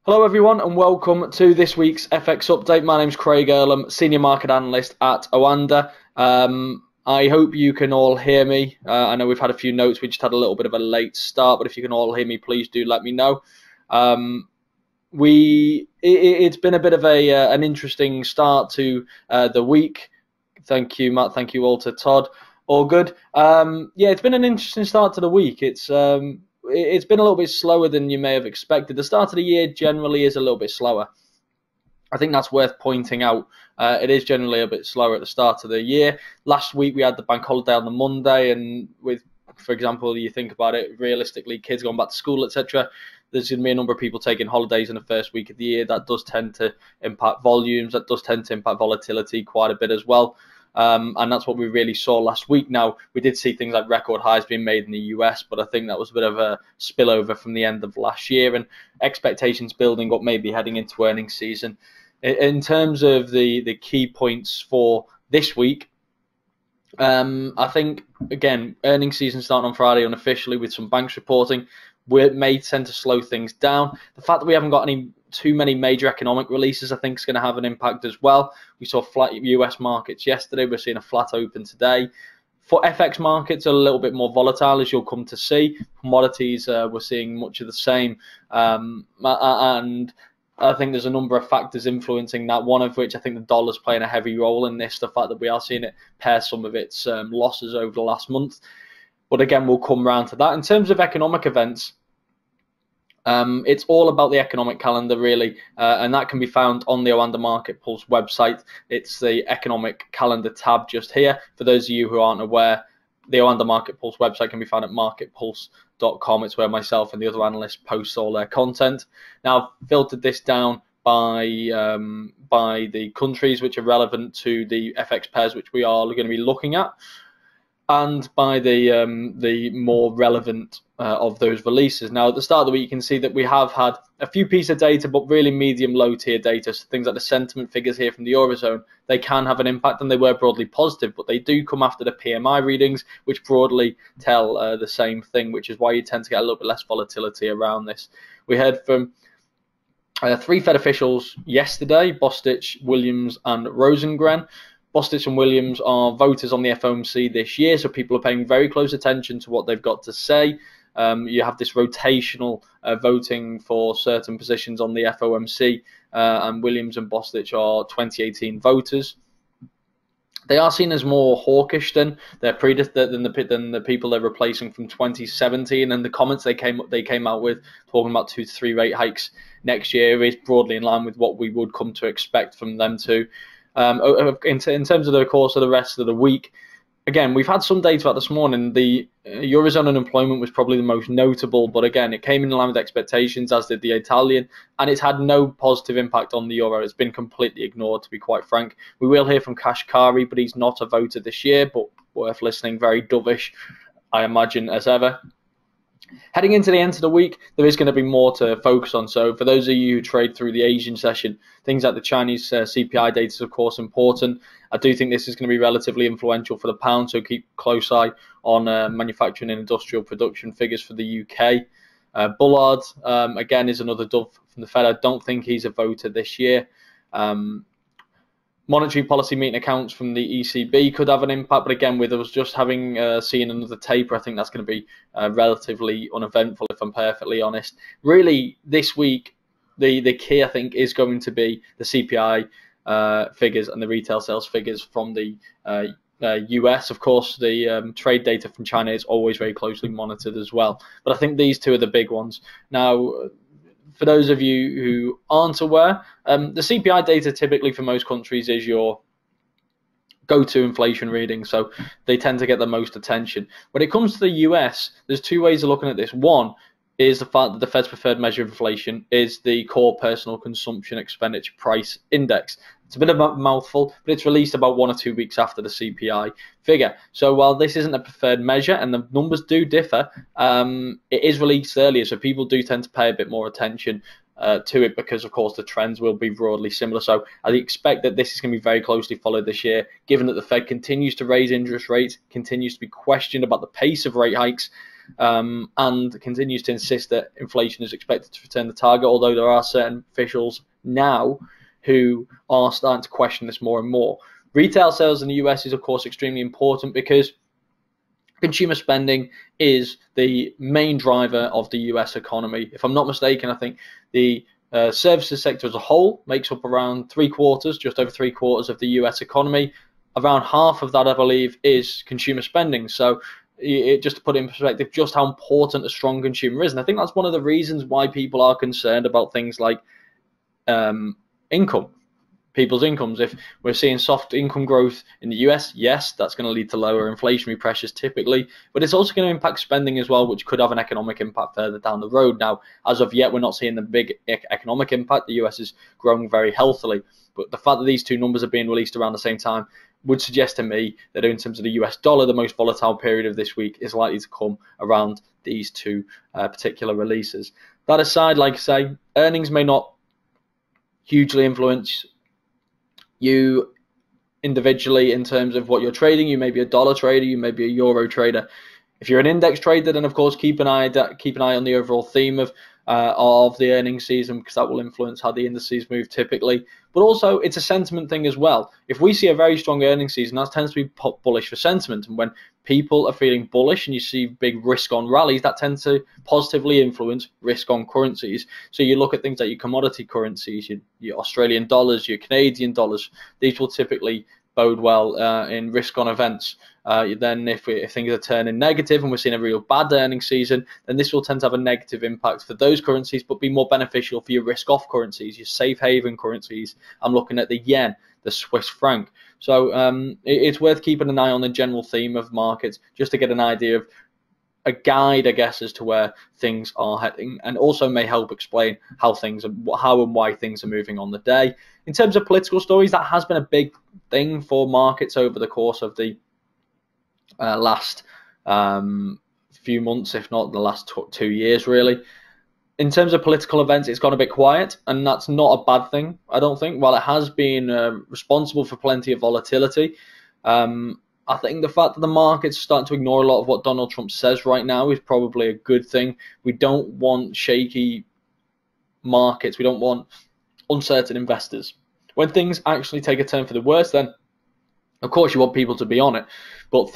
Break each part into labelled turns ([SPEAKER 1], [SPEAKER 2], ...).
[SPEAKER 1] Hello everyone and welcome to this week's FX update. My name's Craig Erlam, Senior Market Analyst at OANDA. I hope you can all hear me. I know we've had a few notes, we just had a little bit of a late start, but if you can all hear me, please do let me know. It's been a bit of an interesting start to the week. Thank you, Matt. Thank you all to Todd. All good. Yeah, it's been an interesting start to the week. It's been a little bit slower than you may have expected. The start of the year generally is a little bit slower. I think that's worth pointing out. It is generally a bit slower at the start of the year. Last week we had the bank holiday on the Monday, and with, for example, you think about it, realistically, kids going back to school, etc., there's going to be a number of people taking holidays in the first week of the year. That does tend to impact volumes. That does tend to impact volatility quite a bit as well. And that's what we really saw last week. Now, we did see things like record highs being made in the US, but I think that was a bit of a spillover from the end of last year and expectations building up maybe heading into earnings season. In terms of the key points for this week, I think, again, earnings season starting on Friday unofficially with some banks reporting. We may tend to slow things down. The fact that we haven't got too many major economic releases, I think, is going to have an impact as well. We saw flat US markets yesterday. We're seeing a flat open today. For FX markets, a little bit more volatile, as you'll come to see. Commodities, we're seeing much of the same. And I think there's a number of factors influencing that, one of which I think the dollar's playing a heavy role in this, the fact that we are seeing it pare some of its losses over the last month. But again, we'll come round to that. In terms of economic events, it's all about the economic calendar, really, and that can be found on the OANDA MarketPulse website. It's the economic calendar tab just here. For those of you who aren't aware, the OANDA MarketPulse website can be found at marketpulse.com. It's where myself and the other analysts post all their content. Now, I've filtered this down by the countries which are relevant to the FX pairs which we are going to be looking at, and by the more relevant of those releases. Now, at the start of the week, you can see that we have had a few pieces of data, but really medium, low-tier data. So things like the sentiment figures here from the Eurozone, they can have an impact, and they were broadly positive, but they do come after the PMI readings, which broadly tell the same thing, which is why you tend to get a little bit less volatility around this. We heard from three Fed officials yesterday: Bostich, Williams, and Rosengren. Bostich and Williams are voters on the FOMC this year, so people are paying very close attention to what they've got to say. You have this rotational voting for certain positions on the FOMC, and Williams and Bostich are 2018 voters. They are seen as more hawkish than the people they're replacing from 2017, and the comments they came out with talking about 2 to 3 rate hikes next year is broadly in line with what we would come to expect from them too. In terms of the course of the rest of the week, again, we've had some data out this morning. The Eurozone unemployment was probably the most notable, but again, it came in line with expectations, as did the Italian, and it's had no positive impact on the euro. It's been completely ignored, to be quite frank. We will hear from Kashkari, but he's not a voter this year, but worth listening. Very dovish, I imagine, as ever. Heading into the end of the week, there is going to be more to focus on. So for those of you who trade through the Asian session, things like the Chinese CPI data is, of course, important. I do think this is going to be relatively influential for the pound, so keep a close eye on manufacturing and industrial production figures for the UK. Bullard, again, is another dove from the Fed. I don't think he's a voter this year. Monetary policy meeting accounts from the ECB could have an impact, but again, with us just having seen another taper, I think that's going to be relatively uneventful, if I'm perfectly honest. Really, this week, the key, I think, is going to be the CPI figures and the retail sales figures from the US. Of course, the trade data from China is always very closely monitored as well. But I think these two are the big ones. Now, for those of you who aren't aware, the CPI data typically for most countries is your go-to inflation reading, so they tend to get the most attention. When it comes to the US, there's two ways of looking at this. One is the fact that the Fed's preferred measure of inflation is the core personal consumption expenditure price index. It's a bit of a mouthful, but it's released about 1 or 2 weeks after the CPI figure. So while this isn't a preferred measure and the numbers do differ, it is released earlier, so people do tend to pay a bit more attention to it because, of course, the trends will be broadly similar. So I expect that this is going to be very closely followed this year, given that the Fed continues to raise interest rates, continues to be questioned about the pace of rate hikes. and continues to insist that inflation is expected to return the target, although there are certain officials now who are starting to question this more and more. Retail sales in the US is, of course, extremely important because consumer spending is the main driver of the US economy. If I'm not mistaken, I think the services sector as a whole makes up around just over three quarters of the US economy. Around half of that, I believe, is consumer spending. So just to put it in perspective, just how important a strong consumer is. And I think that's one of the reasons why people are concerned about things like people's incomes. If we're seeing soft income growth in the US, yes, that's going to lead to lower inflationary pressures typically, but it's also going to impact spending as well, which could have an economic impact further down the road. Now, as of yet, we're not seeing the big economic impact. The US is growing very healthily, but the fact that these two numbers are being released around the same time would suggest to me that in terms of the US dollar, the most volatile period of this week is likely to come around these two particular releases. That aside, like I say, earnings may not hugely influence you individually in terms of what you're trading. You may be a dollar trader, you may be a euro trader. If you're an index trader, then of course keep an eye on the overall theme of the earnings season, because that will influence how the indices move typically. But also, it's a sentiment thing as well. If we see a very strong earnings season, that tends to be bullish for sentiment. And when people are feeling bullish and you see big risk-on rallies, that tends to positively influence risk-on currencies. So you look at things like your commodity currencies, your Australian dollars, your Canadian dollars. These will typically bode well in risk-on events. Then if things are turning negative and we're seeing a real bad earnings season, then this will tend to have a negative impact for those currencies, but be more beneficial for your risk-off currencies, your safe haven currencies. I'm looking at the yen, the Swiss franc. So it's worth keeping an eye on the general theme of markets, just to get an idea of a guide, I guess, as to where things are heading, and also may help explain how and why things are moving on the day. In terms of political stories, that has been a big thing for markets over the course of the last few months, if not the last 2 years, really. In terms of political events, it's gone a bit quiet, and that's not a bad thing, I don't think. While it has been responsible for plenty of volatility, I think the fact that the market's starting to ignore a lot of what Donald Trump says right now is probably a good thing. We don't want shaky markets. We don't want uncertain investors. When things actually take a turn for the worse, then of course you want people to be on it. But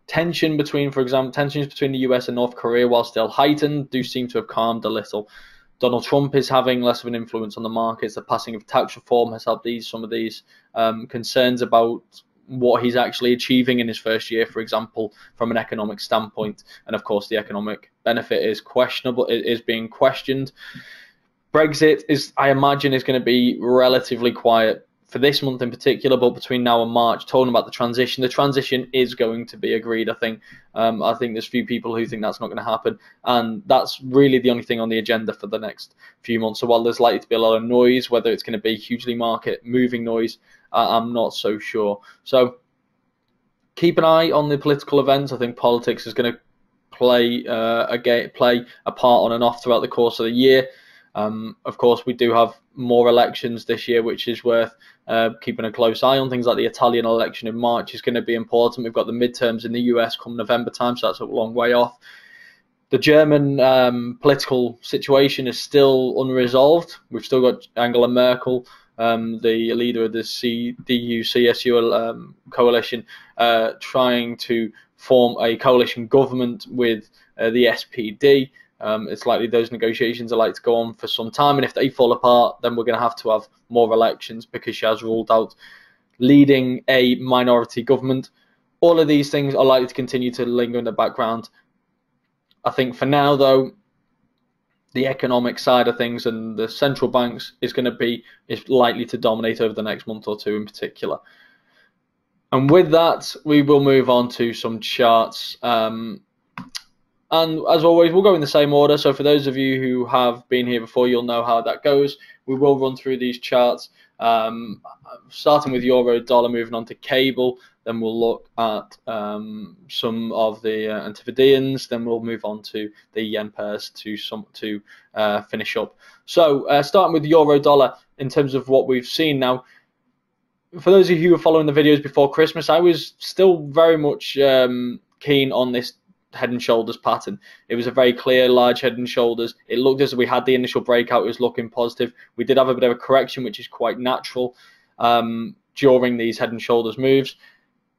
[SPEAKER 1] tensions between the US and North Korea, while still heightened, do seem to have calmed a little. Donald Trump is having less of an influence on the markets. The passing of tax reform has helped ease some of these concerns about what he's actually achieving in his first year, for example, from an economic standpoint. And of course, the economic benefit is questionable. It is being questioned. Brexit I imagine, is going to be relatively quiet for this month in particular, but between now and March, talking about the transition is going to be agreed, I think. I think there's few people who think that's not going to happen, and that's really the only thing on the agenda for the next few months. So while there's likely to be a lot of noise, whether it's going to be hugely market-moving noise, I'm not so sure. So keep an eye on the political events. I think politics is going to play a part on and off throughout the course of the year. Of course, we do have more elections this year, which is worth keeping a close eye on. Things like the Italian election in March is going to be important. We've got the midterms in the US come November time, so that's a long way off. The German political situation is still unresolved. We've still got Angela Merkel, the leader of the CDU-CSU coalition, trying to form a coalition government with the SPD. It's likely those negotiations are likely to go on for some time, and if they fall apart, then we're going to have more elections, because she has ruled out leading a minority government. All of these things are likely to continue to linger in the background. I think for now, though, the economic side of things and the central banks is likely to dominate over the next month or two in particular. And with that, we will move on to some charts. And as always, we'll go in the same order. So for those of you who have been here before, you'll know how that goes. We will run through these charts, starting with euro dollar, moving on to cable. Then we'll look at some of the antipodeans. Then we'll move on to the yen pairs to finish up. So starting with euro dollar, in terms of what we've seen now. For those of you who were following the videos before Christmas, I was still very much keen on this head and shoulders pattern. It was a very clear large head and shoulders. It looked as if we had the initial breakout. It was looking positive. We did have a bit of a correction, which is quite natural during these head and shoulders moves.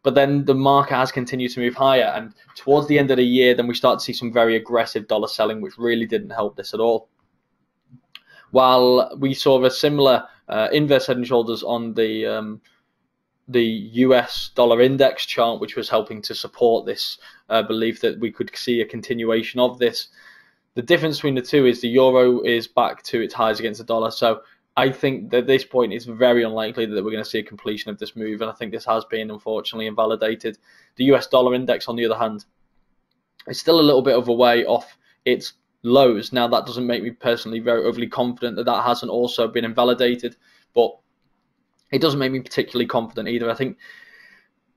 [SPEAKER 1] But then the market has continued to move higher, and towards the end of the year, then we start to see some very aggressive dollar selling, which really didn't help this at all. While we saw a similar inverse head and shoulders on the US dollar index chart, which was helping to support this belief that we could see a continuation of this. The difference between the two is the euro is back to its highs against the dollar. So I think that at this point it's very unlikely that we're going to see a completion of this move, and I think this has been unfortunately invalidated. The US dollar index, on the other hand, is still a little bit of a way off its lows. Now, that doesn't make me personally very overly confident that that hasn't also been invalidated, but it doesn't make me particularly confident either. I think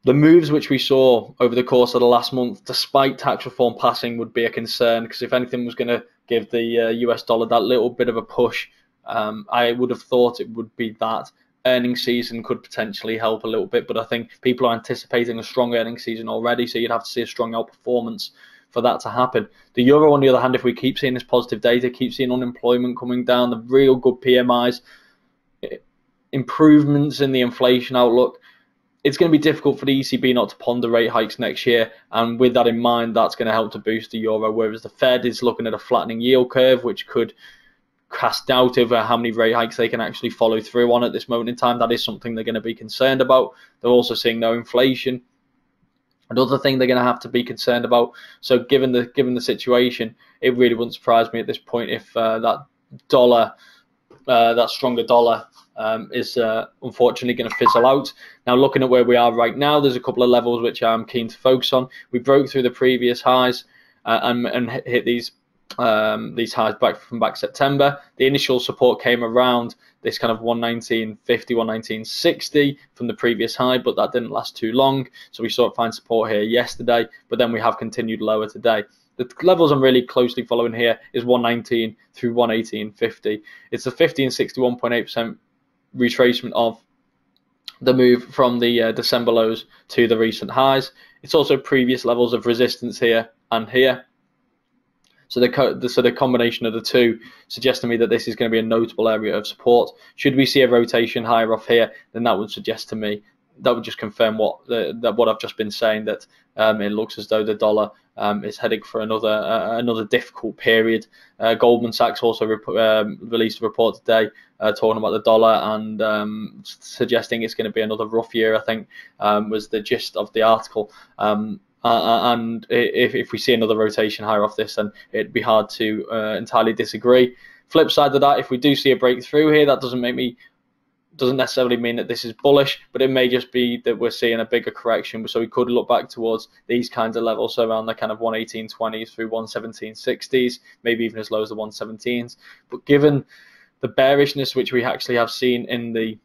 [SPEAKER 1] the moves which we saw over the course of the last month, despite tax reform passing, would be a concern, because if anything was going to give the US dollar that little bit of a push, I would have thought it would be that. Earnings season could potentially help a little bit, but I think people are anticipating a strong earnings season already, so you'd have to see a strong outperformance for that to happen. The euro, on the other hand, if we keep seeing this positive data, keep seeing unemployment coming down, the real good PMIs, improvements in the inflation outlook, it's going to be difficult for the ECB not to ponder rate hikes next year, and with that in mind, that's going to help to boost the euro, whereas the Fed is looking at a flattening yield curve, which could cast doubt over how many rate hikes they can actually follow through on at this moment in time. That is something they're going to be concerned about. They're also seeing no inflation. Another thing they're going to have to be concerned about. So given the situation, it really wouldn't surprise me at this point if that stronger dollar is unfortunately going to fizzle out. Now, looking at where we are right now, there's a couple of levels which I'm keen to focus on. We broke through the previous highs and hit these highs back September. The initial support came around this kind of 119.50, 119.60 from the previous high, but that didn't last too long. So we saw it find support here yesterday, but then we have continued lower today. The levels I'm really closely following here is 119 through 118.50. It's a 50 and 61.8% retracement of the move from the December lows to the recent highs. It's also previous levels of resistance here and here. So the combination of the two suggests to me that this is going to be a notable area of support. Should we see a rotation higher off here, then that would suggest to me, that would just confirm what I've just been saying, that it looks as though the dollar is heading for another difficult period. Goldman Sachs also released a report today talking about the dollar and suggesting it's going to be another rough year, I think, was the gist of the article. And if we see another rotation higher off this, then it'd be hard to entirely disagree. Flip side of that, if we do see a breakthrough here, that doesn't necessarily mean that this is bullish, but it may just be that we're seeing a bigger correction. So we could look back towards these kinds of levels, so around the kind of 118.20s through 117.60s, maybe even as low as the 117s. But given the bearishness which we actually have seen in the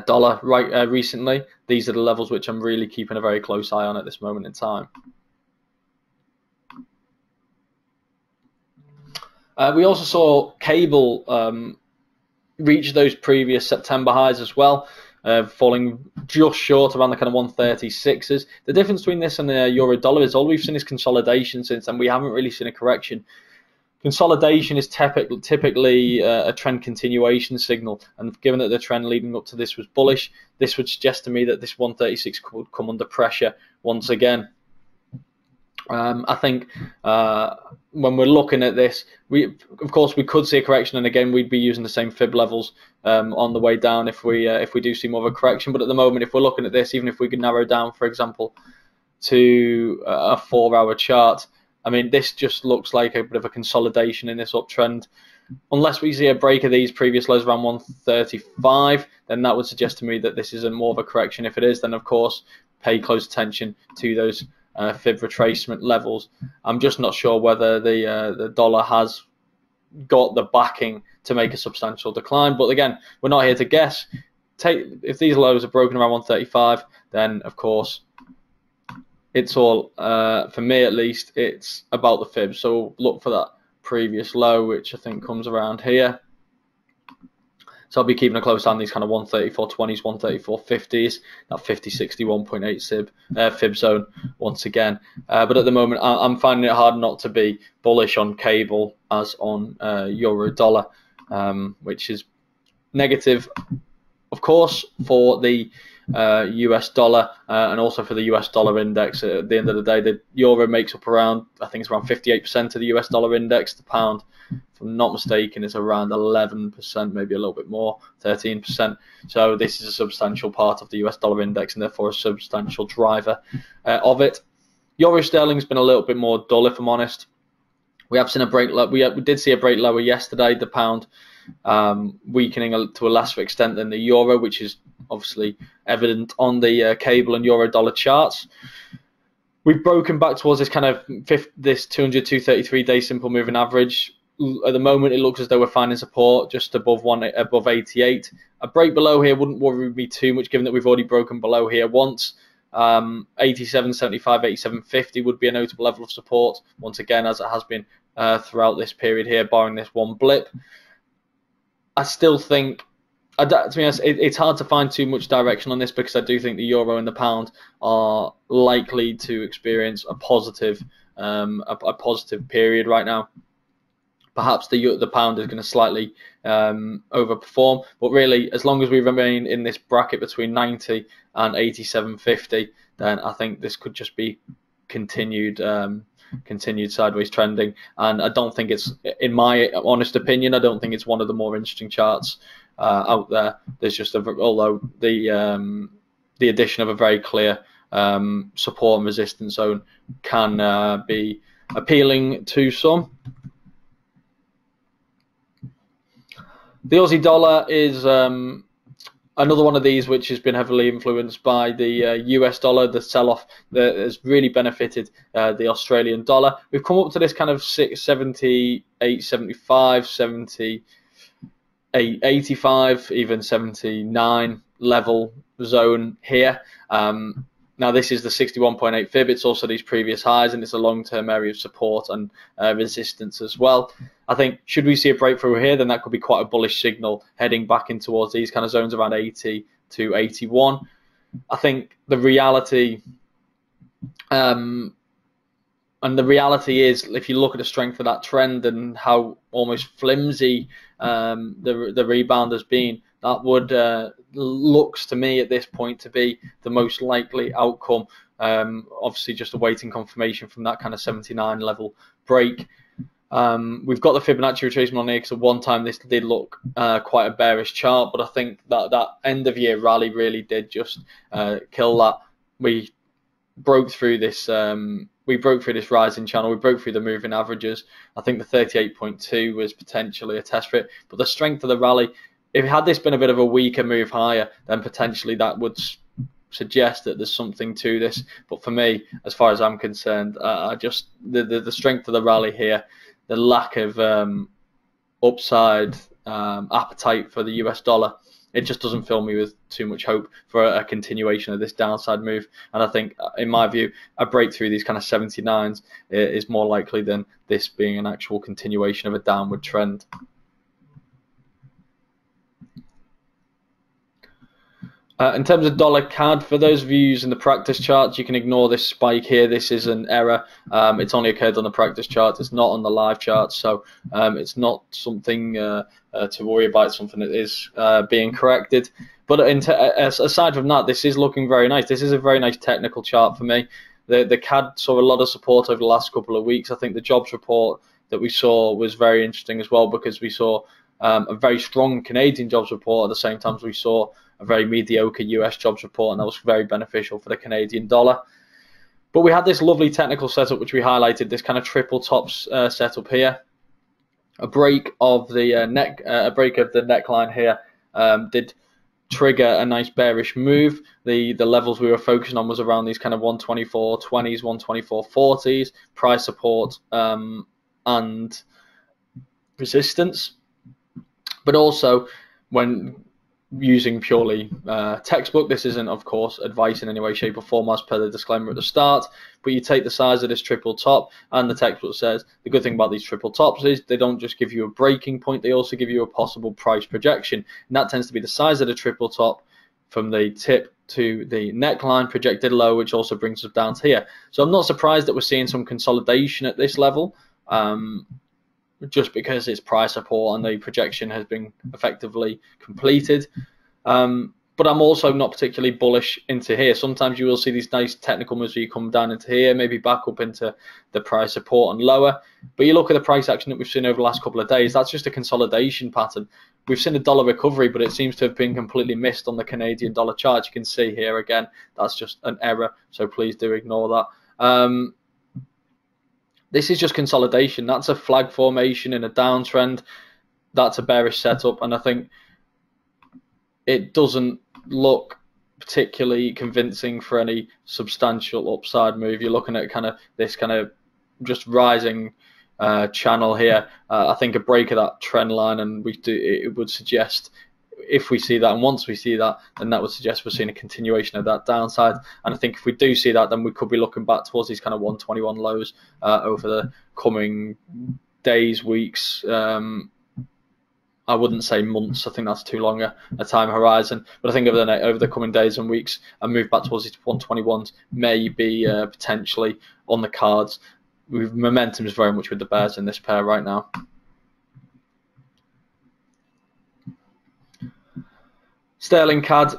[SPEAKER 1] dollar recently, these are the levels which I'm really keeping a very close eye on at this moment in time. We also saw cable reach those previous September highs as well, falling just short around the kind of 136s. The difference between this and the euro dollar is all we've seen is consolidation since, and we haven't really seen a correction. Consolidation is typically a trend continuation signal, and given that the trend leading up to this was bullish, this would suggest to me that this 136 could come under pressure once again. I think when we're looking at this, of course we could see a correction, and again we'd be using the same fib levels on the way down if we do see more of a correction. But at the moment, if we're looking at this, even if we could narrow down, for example, to a 4-hour chart, I mean, this just looks like a bit of a consolidation in this uptrend. Unless we see a break of these previous lows around 135, then that would suggest to me that this is more of a correction. If it is, then of course pay close attention to those fib retracement levels. I'm just not sure whether the dollar has got the backing to make a substantial decline. But again, we're not here to guess. If these lows are broken around 135, then of course it's all, for me at least, it's about the fib. So look for that previous low, which I think comes around here. So I'll be keeping a close eye on these kind of 134.20s, 134.50s, that 50.61.8 fib zone once again. But at the moment, I'm finding it hard not to be bullish on cable as on euro dollar, which is negative, of course, for the US dollar and also for the US dollar index. At the end of the day, the euro makes up around, I think it's around 58% of the US dollar index. The pound, if I'm not mistaken, is around 11%, maybe a little bit more, 13%. So this is a substantial part of the US dollar index and therefore a substantial driver of it. Euro sterling's been a little bit more dull, if I'm honest. We have seen a break. We did see a break lower yesterday. The pound weakening to a lesser extent than the euro, which is obviously evident on the cable and euro dollar charts. We've broken back towards this kind of this 200, 233 day simple moving average. At the moment, it looks as though we're finding support just above 88. A break below here wouldn't worry me too much, given that we've already broken below here once. 87.75, 87.50 would be a notable level of support once again, as it has been throughout this period here, barring this one blip. I still think, to be honest, it's hard to find too much direction on this, because I do think the euro and the pound are likely to experience a positive period right now. Perhaps the pound is going to slightly overperform, but really, as long as we remain in this bracket between 90 and 87.50, then I think this could just be continued sideways trending. And I don't think it's, in my honest opinion, I don't think it's one of the more interesting charts out there. There's just although the addition of a very clear support and resistance zone can be appealing to some. The Aussie dollar is another one of these which has been heavily influenced by the US dollar. The sell-off that has really benefited the Australian dollar. We've come up to this kind of 78, 75, 78, 85, even 79 level zone here. Now, this is the 61.8 fib. It's also these previous highs, and it's a long-term area of support and resistance as well. I think, should we see a breakthrough here, then that could be quite a bullish signal heading back in towards these kind of zones around 80 to 81. I think the reality, and the reality is, if you look at the strength of that trend and how almost flimsy the rebound has been, that would looks to me at this point to be the most likely outcome. Obviously, just awaiting confirmation from that kind of 79 level break. We've got the Fibonacci retracement on here, because at one time this did look quite a bearish chart, but I think that end of year rally really did just kill that. We broke through this. We broke through this rising channel. We broke through the moving averages. I think the 38.2 was potentially a test for it, but the strength of the rally, if had this been a bit of a weaker move higher, then potentially that would suggest that there's something to this. But for me, as far as I'm concerned, just the strength of the rally here, the lack of upside appetite for the US dollar, it just doesn't fill me with too much hope for a continuation of this downside move. And I think, in my view, a breakthrough these kind of 79s is more likely than this being an actual continuation of a downward trend. In terms of dollar CAD, for those of you using the practice charts, you can ignore this spike here. This is an error. It's only occurred on the practice chart. It's not on the live chart, so it's not something to worry about. It's something that is being corrected. But aside from that, this is looking very nice. This is a very nice technical chart for me. The CAD saw a lot of support over the last couple of weeks. I think the jobs report that we saw was very interesting as well, because we saw a very strong Canadian jobs report at the same time as we saw a very mediocre US jobs report, and that was very beneficial for the Canadian dollar. But we had this lovely technical setup which we highlighted, this kind of triple tops setup here. A break of the neckline here did trigger a nice bearish move. The levels we were focusing on was around these kind of 124.20s, 124.40s, price support and resistance. But also, when using purely textbook. This isn't, of course, advice in any way, shape or form as per the disclaimer at the start, but you take the size of this triple top, and the textbook says the good thing about these triple tops is they don't just give you a breaking point, they also give you a possible price projection, and that tends to be the size of the triple top from the tip to the neckline projected low, which also brings us down to here. So I'm not surprised that we're seeing some consolidation at this level, just because it's price support and the projection has been effectively completed. But I'm also not particularly bullish into here. Sometimes you will see these nice technical moves where you come down into here, maybe back up into the price support and lower. But you look at the price action that we've seen over the last couple of days, that's just a consolidation pattern. We've seen a dollar recovery, but it seems to have been completely missed on the Canadian dollar chart. You can see here again, that's just an error, so please do ignore that. This is just consolidation. That's a flag formation in a downtrend. That's a bearish setup, and I think it doesn't look particularly convincing for any substantial upside move. You're looking at kind of this kind of just rising channel here. I think a break of that trend line, and it would suggest, if we see that, and once we see that, then that would suggest we're seeing a continuation of that downside. And I think if we do see that, then we could be looking back towards these kind of 121 lows over the coming days, weeks. I wouldn't say months. I think that's too long a time horizon. But I think over the coming days and weeks, a move back towards these 121s may be potentially on the cards. Momentum is very much with the bears in this pair right now. Sterling CAD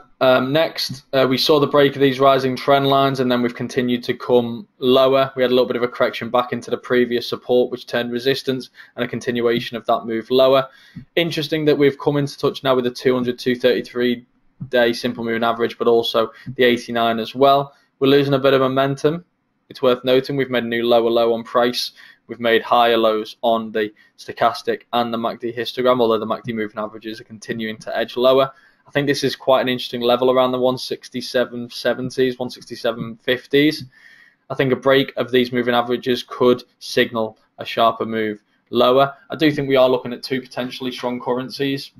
[SPEAKER 1] next. We saw the break of these rising trend lines, and then we've continued to come lower. We had a little bit of a correction back into the previous support, which turned resistance, and a continuation of that move lower. Interesting that we've come into touch now with the 200, 233 day simple moving average, but also the 89 as well. We're losing a bit of momentum. It's worth noting we've made a new lower low on price. We've made higher lows on the stochastic and the MACD histogram, although the MACD moving averages are continuing to edge lower. I think this is quite an interesting level around the 167.70s, 167.50s. I think a break of these moving averages could signal a sharper move lower. I do think we are looking at two potentially strong currencies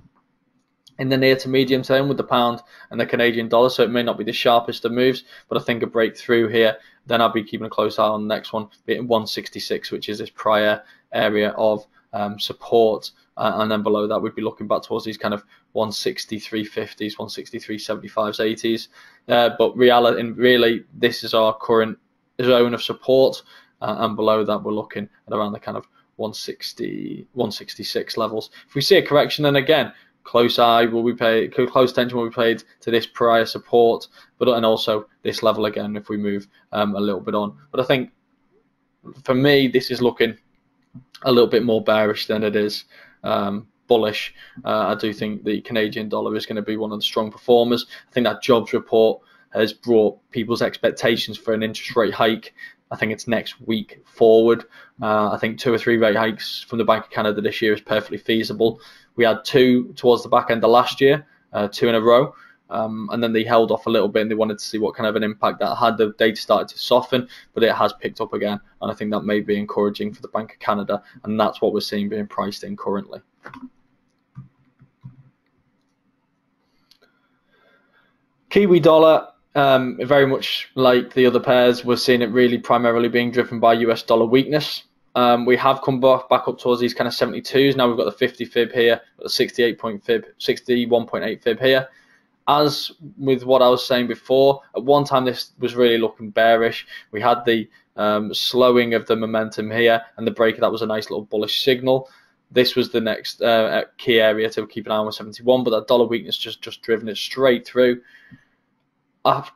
[SPEAKER 1] in the near to medium term with the pound and the Canadian dollar, so it may not be the sharpest of moves, but I think a breakthrough here, then I'll be keeping a close eye on the next one, being 166, which is this prior area of support, and then below that we'd be looking back towards these kind of 163.50s, 163.75s, 80s. But really, this is our current zone of support, and below that we're looking at around the kind of 160, 166 levels. If we see a correction, then again, close attention will be paid to this prior support, and also this level again if we move a little bit on. But I think for me, this is looking a little bit more bearish than it is bullish. I do think the Canadian dollar is going to be one of the strong performers. I think that jobs report has brought people's expectations for an interest rate hike. I think it's next week forward. I think 2 or 3 rate hikes from the Bank of Canada this year is perfectly feasible. We had 2 towards the back end of last year, 2 in a row. And then they held off a little bit and they wanted to see what kind of an impact that had. The data started to soften, but it has picked up again, and I think that may be encouraging for the Bank of Canada, and that's what we're seeing being priced in currently. Kiwi dollar, very much like the other pairs, we're seeing it really primarily being driven by US dollar weakness. We have come back up towards these kind of 72s. Now we've got the 50 fib here, got the 61.8 fib here. As with what I was saying before, at one time this was really looking bearish. We had the slowing of the momentum here, and the break of that was a nice little bullish signal. This was the next key area to keep an eye on with 71, but that dollar weakness just driven it straight through. I've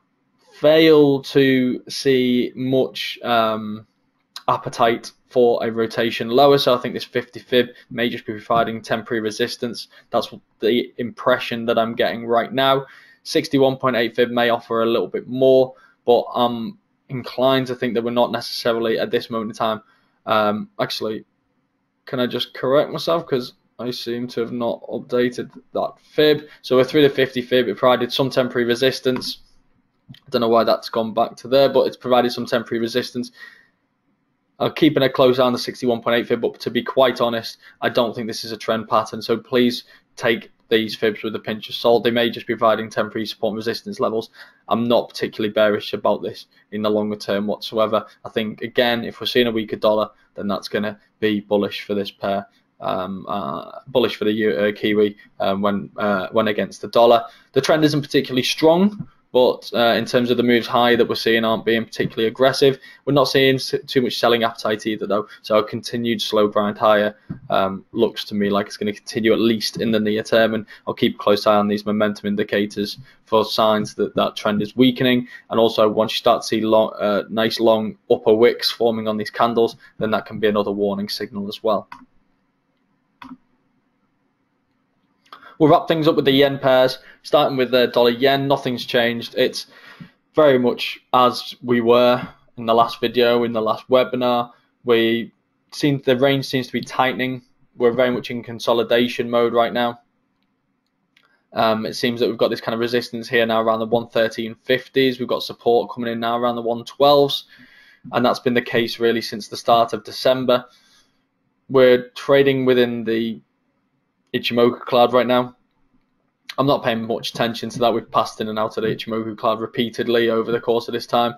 [SPEAKER 1] failed to see much appetite for a rotation lower, so I think this 50 fib may just be providing temporary resistance. That's the impression that I'm getting right now. 61.8 fib may offer a little bit more, but I'm inclined to think that we're not necessarily at this moment in time. Actually, can I just correct myself, because I seem to have not updated that fib. So we're through the 50 fib. It provided some temporary resistance. I don't know why that's gone back to there, but it's provided some temporary resistance. I'm keeping a close eye on the 61.8 fib, but to be quite honest, I don't think this is a trend pattern. So please take these fibs with a pinch of salt. They may just be providing temporary support and resistance levels. I'm not particularly bearish about this in the longer term whatsoever. I think, again, if we're seeing a weaker dollar, then that's going to be bullish for this pair. Bullish for the Kiwi when against the dollar. The trend isn't particularly strong, but in terms of the moves high that we're seeing aren't being particularly aggressive. We're not seeing too much selling appetite either, though. So a continued slow grind higher looks to me like it's going to continue at least in the near term, and I'll keep a close eye on these momentum indicators for signs that that trend is weakening. And also, once you start to see nice long upper wicks forming on these candles, then that can be another warning signal as well. We'll wrap things up with the yen pairs, starting with the dollar yen. Nothing's changed. It's very much as we were in the last video, in the last webinar. The range seems to be tightening. We're very much in consolidation mode right now. It seems that we've got this kind of resistance here now around the 113.50s. We've got support coming in now around the 112s, and that's been the case really since the start of December. We're trading within the Ichimoku cloud right now. I'm not paying much attention to that. We've passed in and out of the Ichimoku cloud repeatedly over the course of this time.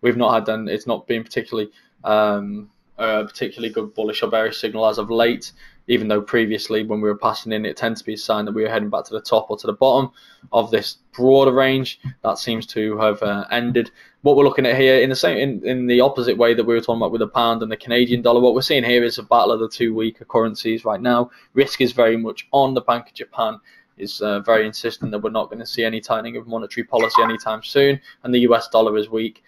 [SPEAKER 1] We've not had then. It's not been particularly good bullish or bearish signal as of late. Even though previously, when we were passing in, it tends to be a sign that we were heading back to the top or to the bottom of this broader range. That seems to have ended. What we're looking at here, in the opposite way that we were talking about with the pound and the Canadian dollar, what we're seeing here is a battle of the two weaker currencies right now. Risk is very much on. The Bank of Japan is very insistent that we're not going to see any tightening of monetary policy anytime soon, and the US dollar is weak.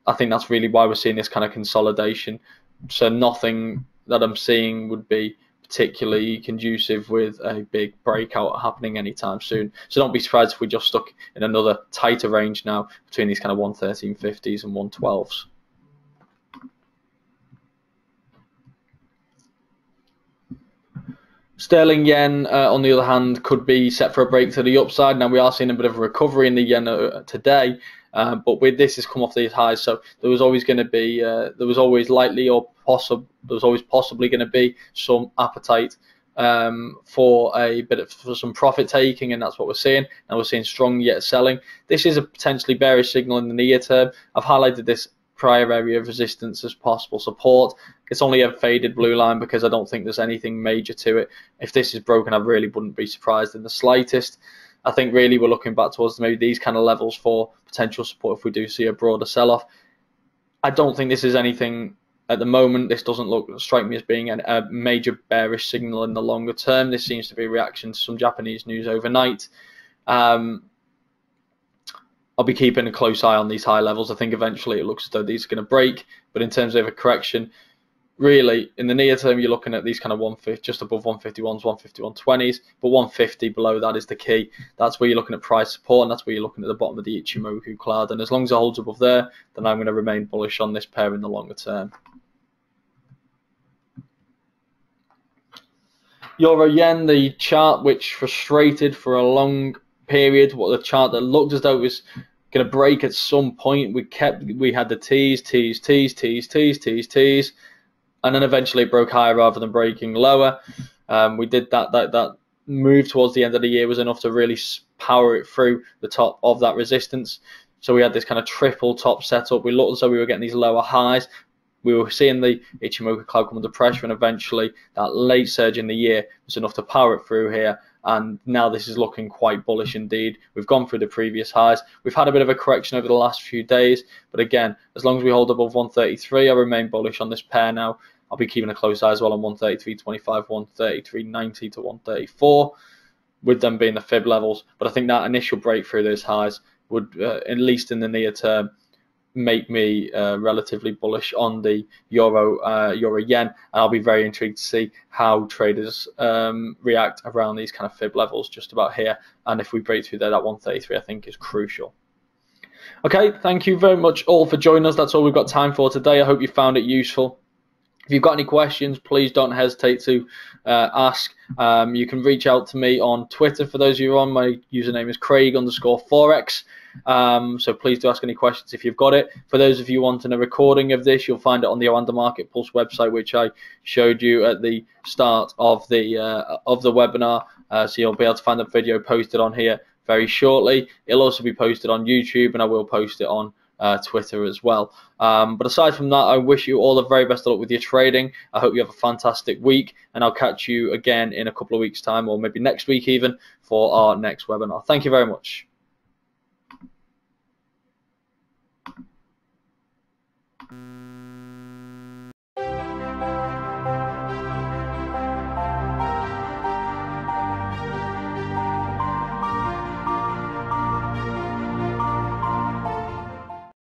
[SPEAKER 1] I think that's really why we're seeing this kind of consolidation. So nothing that I'm seeing would be particularly conducive with a big breakout happening anytime soon. So don't be surprised if we're just stuck in another tighter range now between these kind of 113.50s and 112s. Sterling yen, on the other hand, could be set for a break to the upside. Now we are seeing a bit of a recovery in the yen today, but with this has come off these highs, so there was always going to be, there was always possibly going to be some appetite for some profit taking, and that's what we're seeing. And we're seeing strong yet selling. This is a potentially bearish signal in the near term. I've highlighted this prior area of resistance as possible support. It's only a faded blue line because I don't think there's anything major to it. If this is broken, I really wouldn't be surprised in the slightest. I think really we're looking back towards maybe these kind of levels for potential support if we do see a broader sell-off. I don't think this is anything at the moment. This doesn't strike me as being a major bearish signal in the longer term. This seems to be a reaction to some Japanese news overnight. I'll be keeping a close eye on these high levels. I think eventually it looks as though these are going to break, but in terms of a correction, really in the near term you're looking at these kind of 150, just above 151s, 151.20s, but 150 below that is the key. That's where you're looking at price support, and that's where you're looking at the bottom of the Ichimoku cloud. And as long as it holds above there, then I'm going to remain bullish on this pair in the longer term. Euro yen, the chart which frustrated for a long period, the chart that looked as though it was going to break at some point. We had the tees, and then eventually it broke higher rather than breaking lower. We did that move towards the end of the year was enough to really power it through the top of that resistance. So we had this kind of triple top setup. We looked as though we were getting these lower highs. We were seeing the Ichimoku cloud come under pressure, and eventually that late surge in the year was enough to power it through here. And now this is looking quite bullish indeed. We've gone through the previous highs. We've had a bit of a correction over the last few days, but again, as long as we hold above 133, I remain bullish on this pair now. I'll be keeping a close eye as well on 133.25, 133.90 to 134, with them being the fib levels. But I think that initial break through those highs would, at least in the near term, make me relatively bullish on the euro yen, and I'll be very intrigued to see how traders react around these kind of fib levels just about here, and if we break through there, that 133 I think is crucial. Okay, thank you very much all for joining us. That's all we've got time for today. I hope you found it useful. If you've got any questions, please don't hesitate to ask. You can reach out to me on Twitter. For those of you who are on, my username is Craig_Forex. So please do ask any questions if you've got it. For those of you wanting a recording of this, you'll find it on the OANDA Market Pulse website, which I showed you at the start of the webinar. So you'll be able to find the video posted on here very shortly. It'll also be posted on YouTube, and I will post it on Twitter as well. But aside from that, I wish you all the very best of luck with your trading. I hope you have a fantastic week, and I'll catch you again in a couple of weeks' time, or maybe next week even, for our next webinar. Thank you very much.